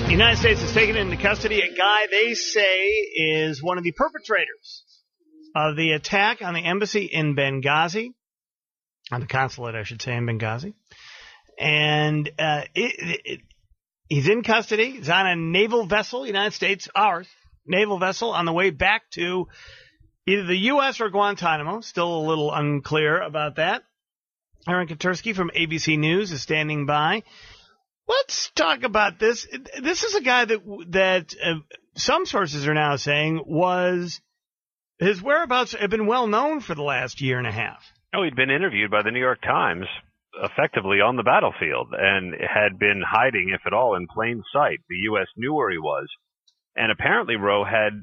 The United States has taken into custody a guy they say is one of the perpetrators of the attack on the embassy in Benghazi, on the consulate, I should say, in Benghazi. And he's in custody. He's on a naval vessel, United States, ours, naval vessel, on the way back to either the U.S. or Guantanamo. Still a little unclear about that. Aaron Katersky from ABC News is standing by. Let's talk about this. This is a guy that some sources are now saying his whereabouts have been well known for the last year and a half. Oh, he'd been interviewed by the New York Times effectively on the battlefield and had been hiding, if at all, in plain sight. The U.S. knew where he was. And apparently, Roe had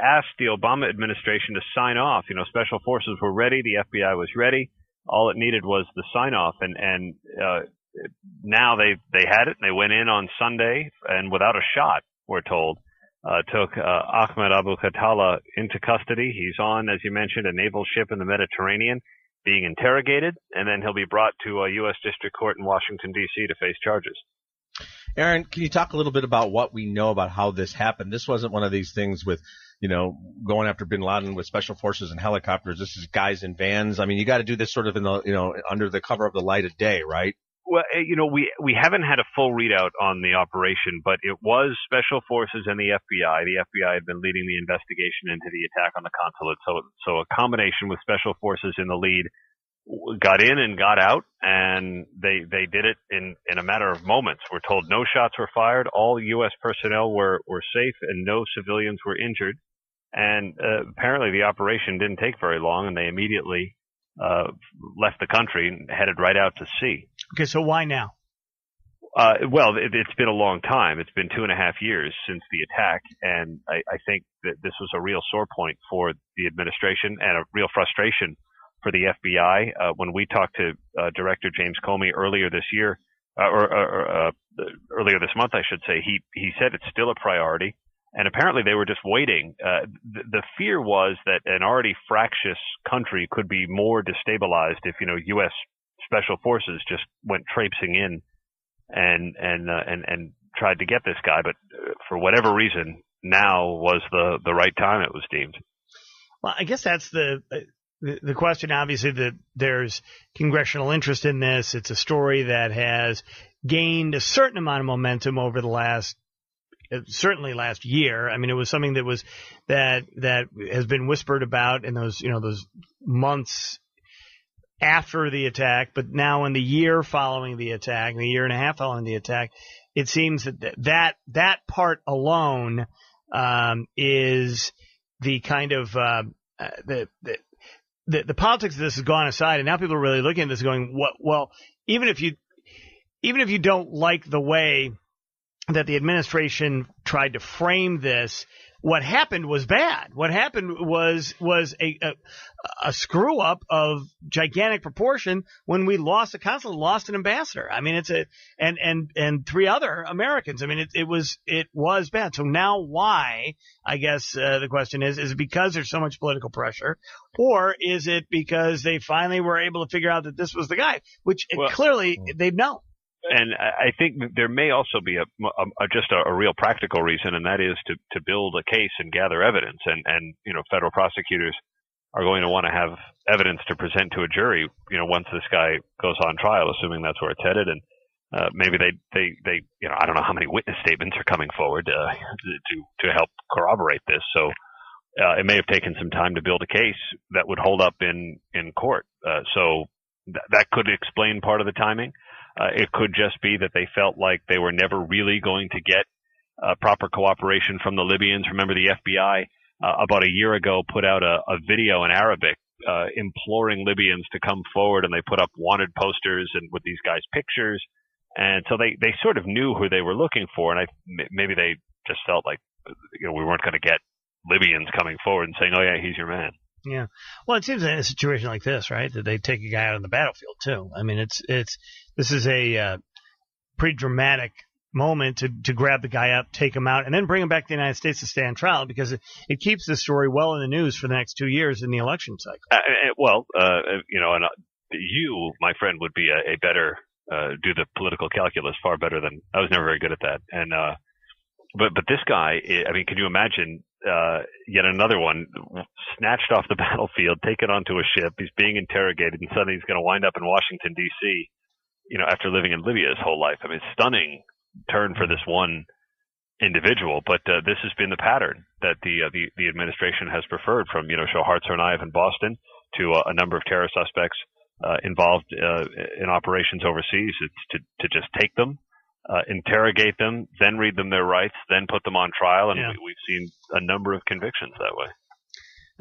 asked the Obama administration to sign off. You know, special forces were ready. The FBI was ready. All it needed was the sign off. And now they had it, and they went in on Sunday, and without a shot, we're told, took Ahmed Abu Khattala into custody. He's on, as you mentioned, a naval ship in the Mediterranean, being interrogated, and then he'll be brought to a U.S. District Court in Washington, D.C. to face charges. Aaron, can you talk a little bit about what we know about how this happened? This wasn't one of these things with, going after bin Laden with special forces and helicopters. This is guys in vans. I mean, you got to do this sort of in the, under the cover of the light of day, right? Well, we haven't had a full readout on the operation, but it was special forces and the FBI. The FBI had been leading the investigation into the attack on the consulate. So a combination with special forces in the lead got in and got out, and they did it in a matter of moments. We're told no shots were fired. All U.S. personnel were safe, and no civilians were injured. And apparently the operation didn't take very long, and they immediately left the country and headed right out to sea. Okay, so why now? Well, it's been a long time. It's been 2.5 years since the attack, and I think that this was a real sore point for the administration and a real frustration for the FBI. When we talked to Director James Comey earlier this year, earlier this month, I should say, he said it's still a priority. And apparently they were just waiting. The fear was that an already fractious country could be more destabilized if, U.S. special forces just went traipsing in and tried to get this guy. But for whatever reason, now was the right time, it was deemed. Well, I guess that's the question. Obviously, that there's congressional interest in this. It's a story that has gained a certain amount of momentum over the certainly last year. I mean, it was something that has been whispered about in those months after the attack, but now in the year following the attack, the year and a half following the attack, it seems that part alone is the kind of the politics of this has gone aside, and now people are really looking at this going, well, even if you don't like the way that the administration tried to frame this, what happened was bad. What happened was a screw up of gigantic proportion when we lost a consul, lost an ambassador. I mean, and 3 other Americans. I mean, it was bad. So now why? I guess the question is it because there's so much political pressure, or is it because they finally were able to figure out that this was the guy, which clearly they've known. And I think there may also be just a real practical reason, and that is to build a case and gather evidence. And federal prosecutors are going to want to have evidence to present to a jury, once this guy goes on trial, assuming that's where it's headed. And maybe they I don't know how many witness statements are coming forward to help corroborate this. So it may have taken some time to build a case that would hold up in court. So that could explain part of the timing. It could just be that they felt like they were never really going to get proper cooperation from the Libyans. Remember, the FBI about a year ago put out a video in Arabic imploring Libyans to come forward, and they put up wanted posters and with these guys' pictures. And so they sort of knew who they were looking for, and maybe they just felt like we weren't going to get Libyans coming forward and saying, "Oh yeah, he's your man." Yeah. Well, it seems in a situation like this, right, that they take a guy out on the battlefield too. I mean, this is a pretty dramatic moment to grab the guy up, take him out, and then bring him back to the United States to stand trial, because it keeps this story well in the news for the next 2 years in the election cycle. And you, my friend, would be a better do the political calculus far better than I was. Never very good at that, and But this guy, I mean, can you imagine yet another one snatched off the battlefield, taken onto a ship, he's being interrogated, and suddenly he's going to wind up in Washington, D.C., after living in Libya his whole life. I mean, stunning turn for this one individual, but this has been the pattern that the administration has preferred, from Shahar Tsarnaev in Boston to a number of terror suspects involved in operations overseas. It's to just take them, interrogate them, then read them their rights, then put them on trial, and we've seen a number of convictions that way.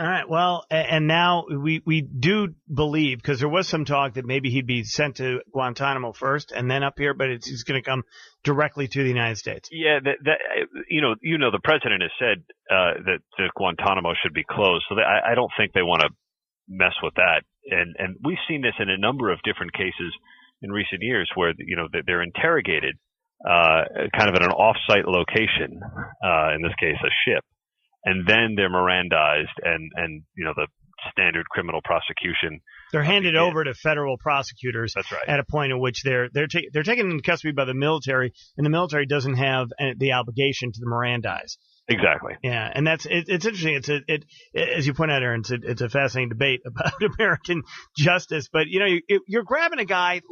All right. Well, and now we do believe, because there was some talk that maybe he'd be sent to Guantanamo first and then up here, but he's going to come directly to the United States. Yeah, the president has said that Guantanamo should be closed, so I don't think they want to mess with that. And we've seen this in a number of different cases in recent years where they're interrogated kind of at an off-site location, in this case a ship. And then they're Mirandized, and the standard criminal prosecution. They're handed over to federal prosecutors. That's right. At a point at which they're taken into custody by the military, and the military doesn't have the obligation to the Mirandize. Exactly. Yeah, and it's interesting. It's as you point out, Aaron, it's a fascinating debate about American justice. But you're grabbing a guy.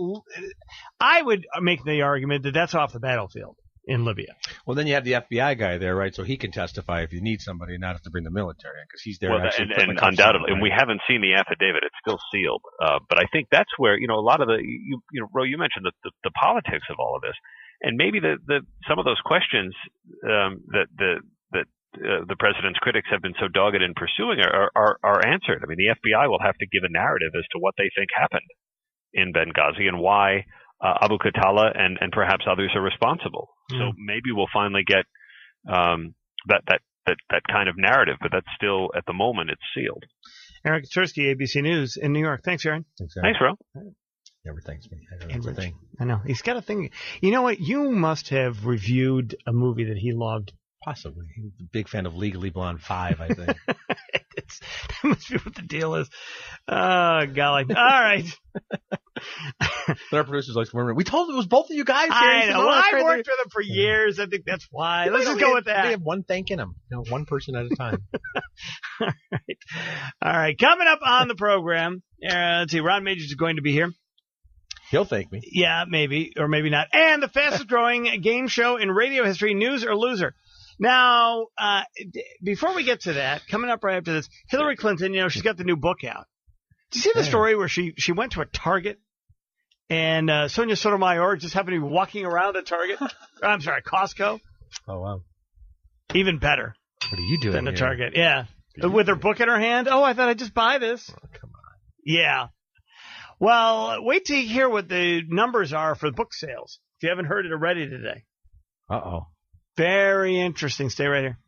I would make the argument that that's off the battlefield in Libya. Well, then you have the FBI guy there, right? So he can testify if you need somebody, not have to bring the military in, because he's there. Well, and undoubtedly, and we haven't seen the affidavit; it's still sealed. But I think that's where a lot of Ro, you mentioned the politics of all of this, and maybe some of those questions that the president's critics have been so dogged in pursuing are answered. I mean, the FBI will have to give a narrative as to what they think happened in Benghazi and why Abu Khatallah and perhaps others are responsible. So maybe we'll finally get that kind of narrative, but that's still, at the moment, it's sealed. Aaron Katersky, ABC News in New York. Thanks, Aaron. Thanks, Ro. Never thanks me. I know. He's got a thing. You know what? You must have reviewed a movie that he loved. Possibly. He's a big fan of Legally Blonde 5, I think. That must be what the deal is. Oh, golly. All right. But our producers like to remember, we told it was both of you guys. I know. Well, I've worked with them for years. I think that's why. Let's just go with that. We have one thanking them. One person at a time. All right. Coming up on the program, let's see. Ron Majors is going to be here. He'll thank me. Yeah, maybe, or maybe not. And the fastest growing game show in radio history, News or Loser. Now, before we get to that, coming up right after this, Hillary Clinton, she's got the new book out. Did you see the story where she went to a Target and Sonia Sotomayor just happened to be walking around a Target? I'm sorry, Costco. Oh, wow. Even better. What are you doing than a Target, yeah. With her book in her hand. Oh, I thought I'd just buy this. Oh, come on. Yeah. Well, wait till you hear what the numbers are for book sales. If you haven't heard it already today. Uh-oh. Very interesting. Stay right here.